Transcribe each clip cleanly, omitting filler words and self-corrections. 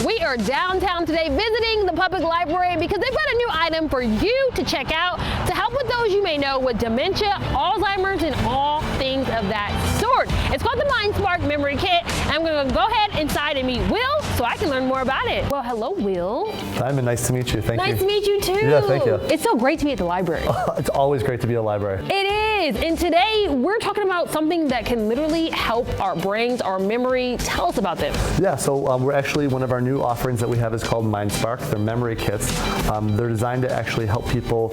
We are downtown today visiting the public library because they've got a new item for you to check out to help with those you may know with dementia, Alzheimer's, and all things of that sort. It's called the MindSpark Memory Kit. I'm going to go ahead inside and meet Will so I can learn more about it. Well, hello, Will. Simon, nice to meet you. Thank you. Nice to meet you too. Yeah, thank you. It's so great to be at the library. It's always great to be at a library. It is. And today we're talking about something that can literally help our brains, our memory. Tell us about them. Yeah, so we're actually, one of our new offerings that we have is called MindSpark. They're memory kits. They're designed to actually help people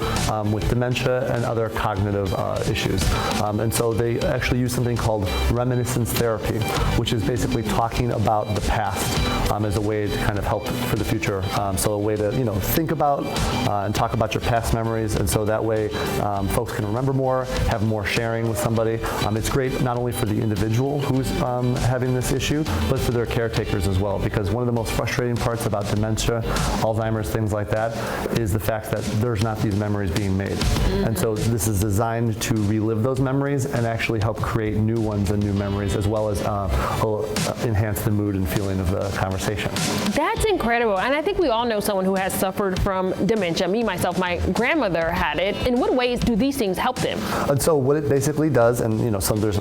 with dementia and other cognitive issues. And so they actually use something called reminiscence therapy, which is basically talking about the past as a way to kind of help for the future. So a way to, think about and talk about your past memories. And so that way folks can remember more, have more sharing with somebody. It's great not only for the individual who's having this issue, but for their caretakers as well. Because one of the most frustrating parts about dementia, Alzheimer's, things like that, is the fact that there's not these memories being made. Mm-hmm. And so this is designed to relive those memories and actually help create new ones and new memories, as well as enhance the mood and feeling of the conversation. That's incredible. And I think we all know someone who has suffered from dementia. Me, myself, my grandmother had it. In what ways do these things help them? And so what it basically does, and there's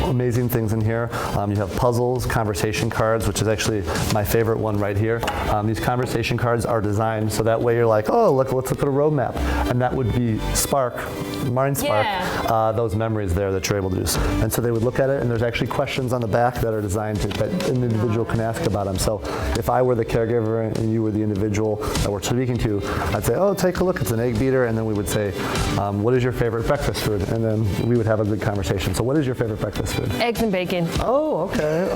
amazing things in here. You have puzzles, conversation cards, which is actually my favorite one right here. These conversation cards are designed so that way you're like, oh, let's look at a roadmap. And that would be MindSpark, those memories there that you're able to use. And so they would look at it, and there's actually questions on the back that are designed that an individual can ask about them. So if I were the caregiver and you were the individual that we're speaking to, I'd say, oh, take a look, it's an egg beater. And then we would say, what is your favorite breakfast food? And then we would have a good conversation. So what is your favorite breakfast food? Eggs and bacon. Oh, okay.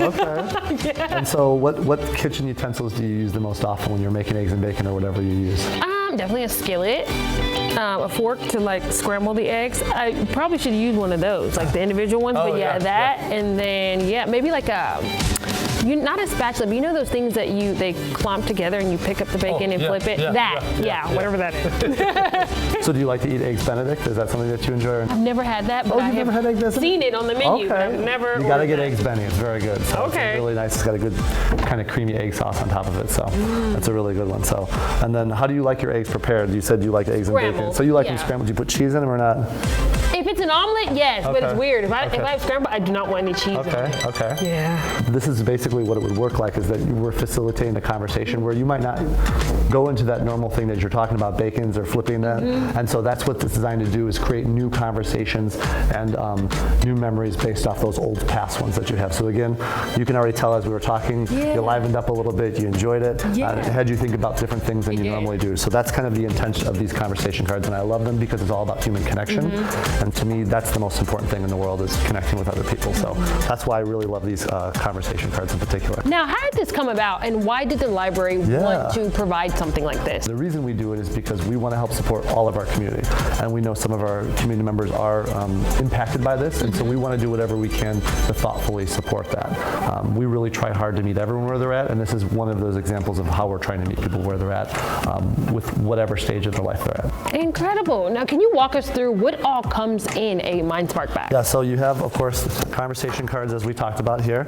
Yeah. And so what kitchen utensils do you use the most often when you're making eggs and bacon or whatever you use? Definitely a skillet, a fork to scramble the eggs. I probably should use one of those, like the individual ones, but that. And then, maybe like not a spatula, but you know those things that they clump together and you pick up the bacon and flip it? Whatever that is. So do you like to eat Eggs Benedict? Is that something that you enjoy? I've never had that, but you've never had Eggs Benedict? Seen it on the menu, but I've never You gotta get Eggs Benny, it's very good. So okay. It's really nice, it's got a good kind of creamy egg sauce on top of it, so that's a really good one. So, and then how do you like your eggs prepared? You said you like eggs and bacon. So you like them scrambled, do you put cheese in them or not? If it's an omelet, yes, but it's weird. If I have scrambled, I do not want any cheese in it. Okay. Yeah. This is basically what it would work like, is that we're facilitating a conversation where you might not go into that normal thing that you're talking about, bacons or flipping that. Mm-hmm. And so that's what it's designed to do, is create new conversations and new memories based off those old past ones that you have. So again, you can already tell as we were talking, you livened up a little bit, you enjoyed it, it had you think about different things than you normally do. So that's kind of the intention of these conversation cards, and I love them because it's all about human connection. Mm-hmm. And to me, that's the most important thing in the world, is connecting with other people. So that's why I really love these conversation cards in particular. Now, how did this come about, and why did the library want to provide something like this? The reason we do it is because we want to help support all of our community. And we know some of our community members are impacted by this, and so we want to do whatever we can to thoughtfully support that. We really try hard to meet everyone where they're at, and this is one of those examples of how we're trying to meet people where they're at with whatever stage of their life they're at. Incredible. Now, can you walk us through what all comes in a MindSpark bag? Yeah, so you have, of course, conversation cards, as we talked about here.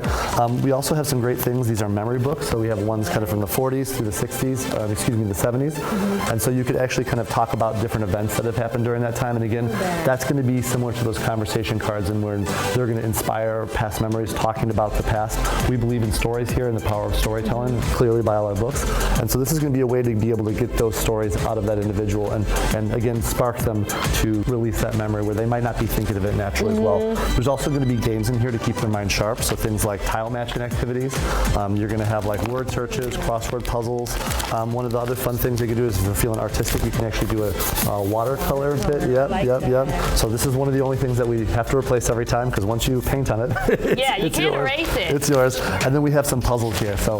We also have some great things. These are memory books, so we have ones kind of from the 40s through the 60s, the 70s. Mm-hmm. And so you could actually kind of talk about different events that have happened during that time. And again, that's going to be similar to those conversation cards, and where they're going to inspire past memories, talking about the past. We believe in stories here and the power of storytelling, clearly by all our books. And so this is going to be a way to be able to get those stories out of that individual and again, spark them to release that memory where they might not be thinking of it naturally as well. There's also going to be games in here to keep their mind sharp, so things like tile matching activities. You're going to have like word searches, crossword puzzles. One of the other fun things you can do is, if you're feeling artistic, you can actually do a watercolor bit. Yep. So this is one of the only things that we have to replace every time, because once you paint on it, you can't erase it. It's yours. And then we have some puzzles here. So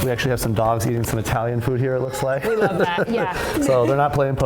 we actually have some dogs eating some Italian food here, it looks like. We love that, yeah. So they're not playing